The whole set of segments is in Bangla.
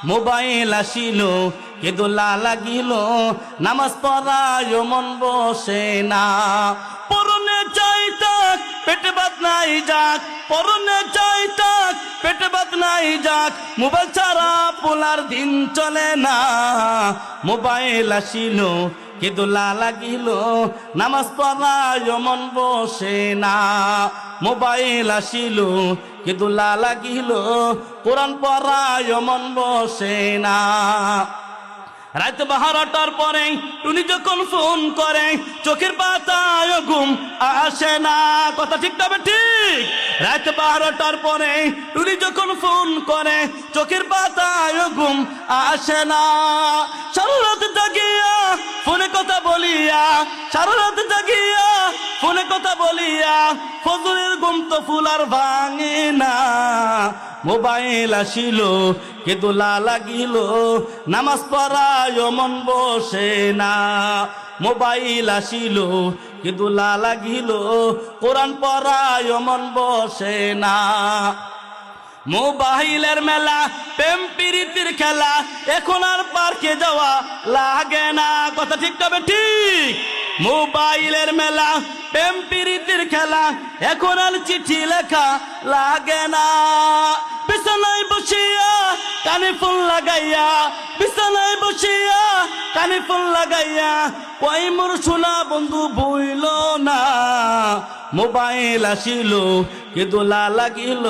মোবাইল আসিল কে দোলা লাগিল নামাজ পড়ায় মন বসে না পরনে চাই তাক পেটে ভাত নাই যাক পরনে চাই তাক পেটে ভাত নাই যাক মোবাইল ছাড়া পোলার দিন চলে না মোবাইল আসিল কে দোলা লাগিল নামাজ পড়ায় মন বসে না মোবাইল আসিল কে দোলা লাগিল কোরআন পড়ায় মন বসে না রাত 12টার পরে টুনি যখন ফোন করে চোখের পাতায় ঘুম আসে না কথা ঠিক তবে ঠিক রাত 12টার পরে টুনি যখন ফোন করে চোখের পাতায় ঘুম আসে না সারা রাত জাগিয়া ফোনে কথা বলিয়া সারা রাত জাগিয়া ফোনে কথা বলিয়া ফজরের ঘুম তো ফুল আর ভাঙে না মোবাইল আসিল কে দোলা লাগিল নামাজ পড়ায় মন বসে না মোবাইল আসিল কে দোলা লাগিল কোরআন পড়ায় মন বসে না মোবাইলের মেলা প্রেম প্রীতির খেলা এখন আর পার্কে যাওয়া লাগে না কথা ঠিক তবে ঠিক মোবাইলের মেলা প্রেম প্রীতির খেলা এখন আর চিঠি লেখা লাগে না বিছানায় বসিয়া কানে ফোন লাগাইয়া বিছানায় বসিয়া কানে ফোন লাগাইয়া কই মোর সোনা বন্ধু ভুইল না মোবাইল আসিল কে দোলা লাগিল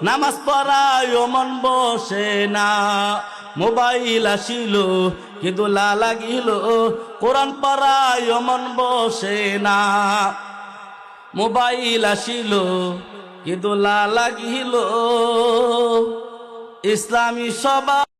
নামাজ পড়ায় মন বসে না মোবাইল আসিল কে দোলা লাগিল কোরআন পড়ায় মন বসে না মোবাইল আসিল কে দোলা লাগিল ইসলামী সভা